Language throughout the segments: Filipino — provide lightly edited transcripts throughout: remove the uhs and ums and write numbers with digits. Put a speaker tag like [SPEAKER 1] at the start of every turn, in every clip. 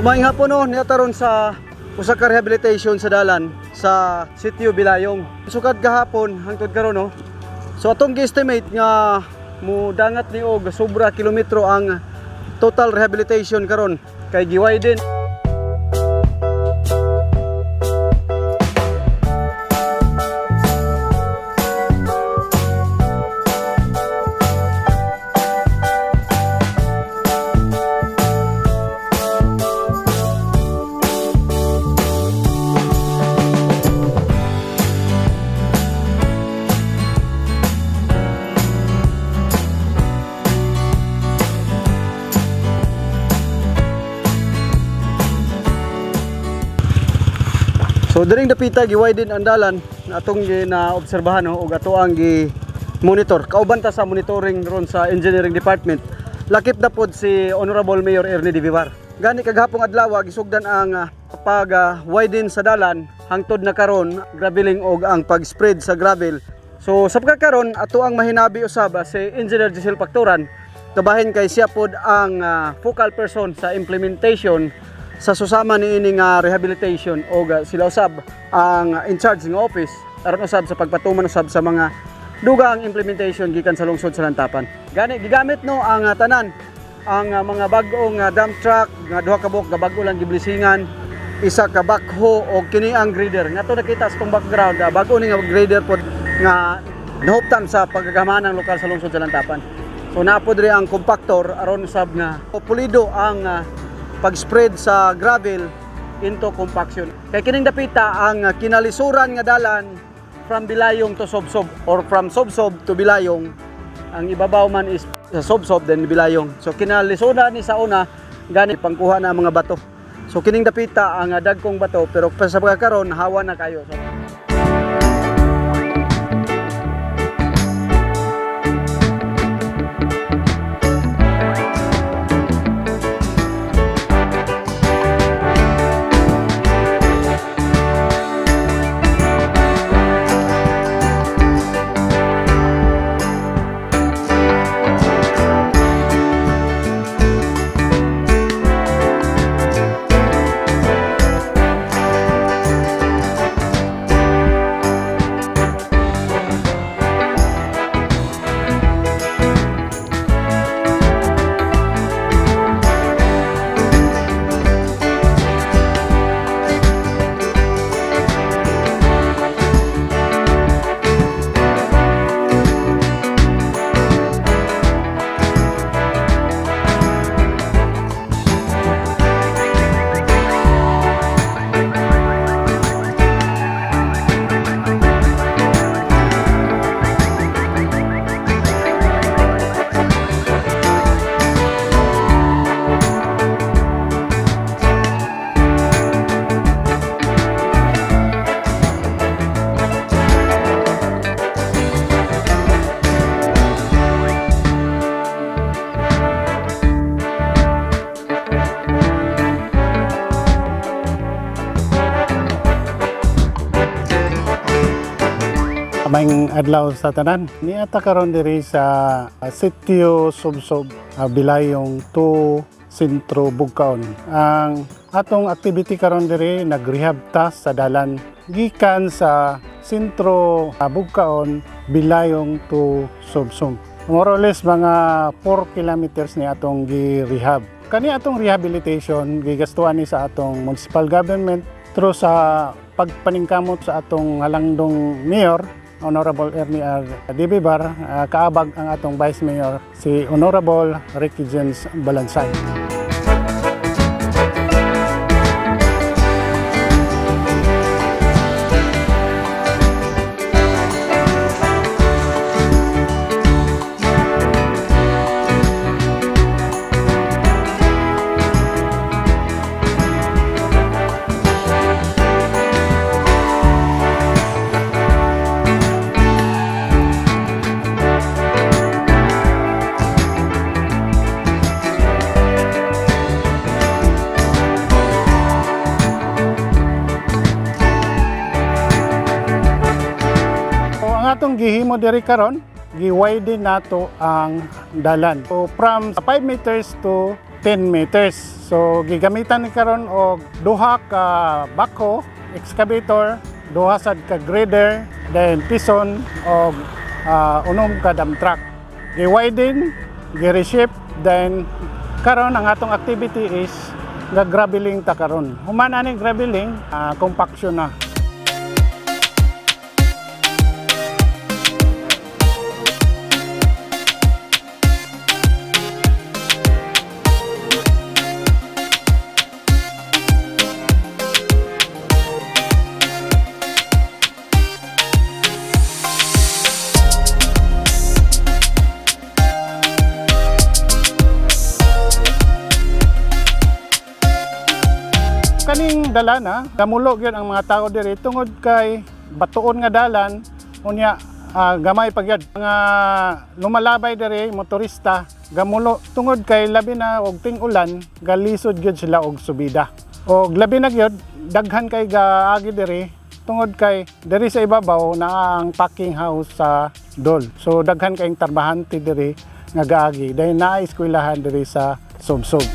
[SPEAKER 1] Maayong hapon no, niataron sa usa ka rehabilitation sa dalan sa Sitio Bilayong. Sukad gahapon hangtod karon no. So atong gi-estimate nga mo dangat ni og sobra kilometro ang total rehabilitation karon kay giwiden. So diring dapita giwiden ang dalan na atong ginaobserbahan no, ug ato ang gi-monitor. Kauban ta sa monitoring ron sa engineering department. Lakip na pod si Honorable Mayor Ernie Divivar. Gani kaghapong adlaw gisugdan ang pag-widen sa dalan hangtod na karon graveling og ang pag-spread sa gravel. So sa pagkakaron ato ang mahinabi usab si Engineer Giselle Pacturan kabahin kay siya pod ang focal person sa implementation sa susama ni ining rehabilitation o sila usab ang in charge ng office aron usab sa pagpatuman usab sa mga dugang implementation gikan sa lungsod sa Lantapan. Gani gigamit no ang tanan ang mga bag-ong dump truck nga duha ka buok nga bag-o lang giblisingan, isa ka backhoe o kini ang grader. Ngato nakita sa tong background bag-o ni nga grader pod nga nahuptan sa paggamana ng lokal sa lungsod sa Lantapan. So napod ri ang compactor aron usab nga pulido ang pag-spread sa gravel into compaction. Kay kining dapita ang kinalisuran nga dalan from Bilayong to Sobsob or from Sobsob to Bilayong. Ang ibabaw man is sa Sobsob then Bilayong. So kinalisuran ni sa una gani pangkuha na mga bato. So kining dapita ang dagkong bato pero sa pagkakaron hawa na kayo. So,
[SPEAKER 2] Maayong adlaw sa tanan. Niata karon diri sa Sitio Sobsob, Bilayong to Sentro Bugkaon. Ang atong activity karon diri nagrehab ta sa dalan gikan sa Sentro Bugkaon, Bilayong to Sobsob. More or less mga 4 kilometers ni atong gi-rehab. Kani atong rehabilitation gigastuhan ni sa atong municipal government through sa pagpaningkamot sa atong halangdong mayor Honorable Ernie Divivar, kaabag ang atong Vice Mayor si Honorable Ricky Jens Balansay. atong gihimo diri karon, gi-widen nato ang dalan. So from 5 meters to 10 meters. So gigamitan ni karon og duha ka backhoe, excavator, duha sad ka grader, then pison og unom ka dump truck. Gi-widen, gi-reshape, then karon ang atong activity is graveling ta karon. Human ani graveling, compaction na. Kaning dalana, gamulo gyud ang mga tao diri tungod kay batuon nga dalan, unya gamay pagyud mga lumalabay diri motorista, gamulo tungod kay labi na og ting-ulan, galisod gyud sila og subida. Og labi na gyud daghan kay gaagi diri tungod kay diri sa ibabaw na ang packing house sa Dol. So daghan kayong trabahante diri nga gaagi dahil naa eskwelahan diri sa Subsob.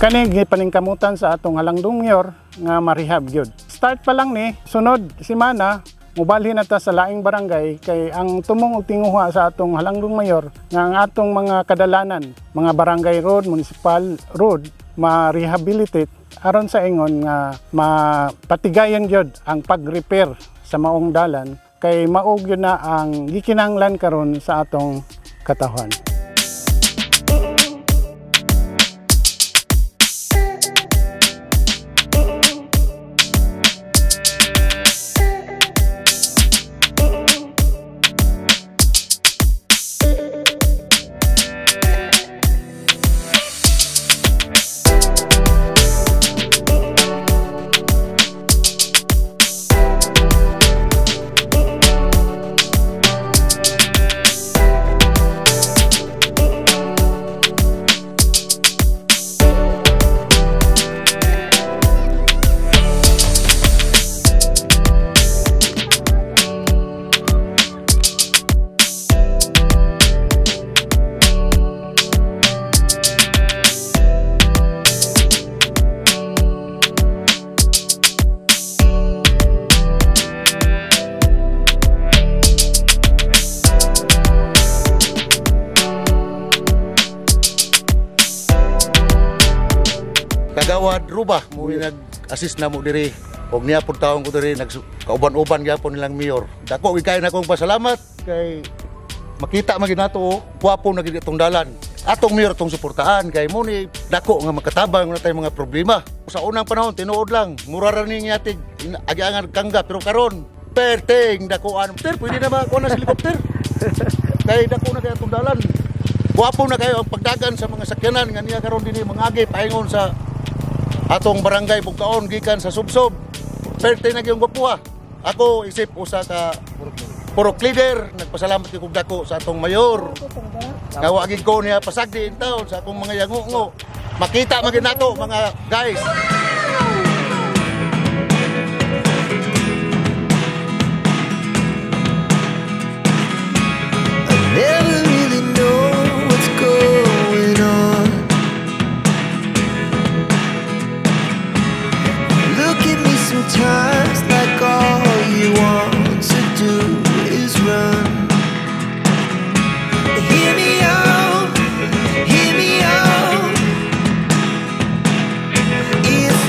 [SPEAKER 2] Kani gipaningkamutan sa atong Halangdong Mayor nga marehab gyud. Start pa lang ni sunod semana mobalhin na ta sa laing barangay kay ang tumong og tinguha sa atong Halangdong Mayor nga ang atong mga kadalanan, mga barangay road, municipal road ma-rehabilitate aron sa ingon nga mapatigayan gyud ang pag-repair sa maong dalan kay mao gyud na ang gikinahanglan karon sa atong katawhan.
[SPEAKER 3] Kagawad Ruba mo nag-assist na mo diri og niya pud taon ko diri nagkauban-uban gyapon nilang mayor. Dako gikay na kong pasalamat kay makita magid nato gwapo na gid itong dalan. Atong mayor tong suportahan kay mo ni dako nga makatabang na tay mga problema. Sa unang panahon tinuod lang mura ra ning yatig agiangan kangga pero karon perting dakoan. Pwede na ba kuha na sa helicopter? Kay dako na kay itong dalan. Gwapo na kayo ang pagdagan sa mga sakyanan nga niya karon dinhi mangagi paingon sa atong barangay Bugkaon gikan sa Subsob. Perte na gyud gwapo. Ako isip usa ka purok leader, nagpasalamat kog dako sa atong mayor. Nga wa gid ko niya pasagdi in taon sa akong mga yangungo. Makita magid nato mga guys.
[SPEAKER 4] Never really know what's going on. Look at me sometimes like all you want to do is run. Hear me out, hear me out. If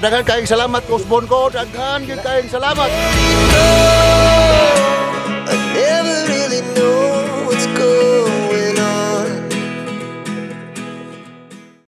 [SPEAKER 3] Daghan kayong salamat, Kusbon ko. Daghan kayong salamat.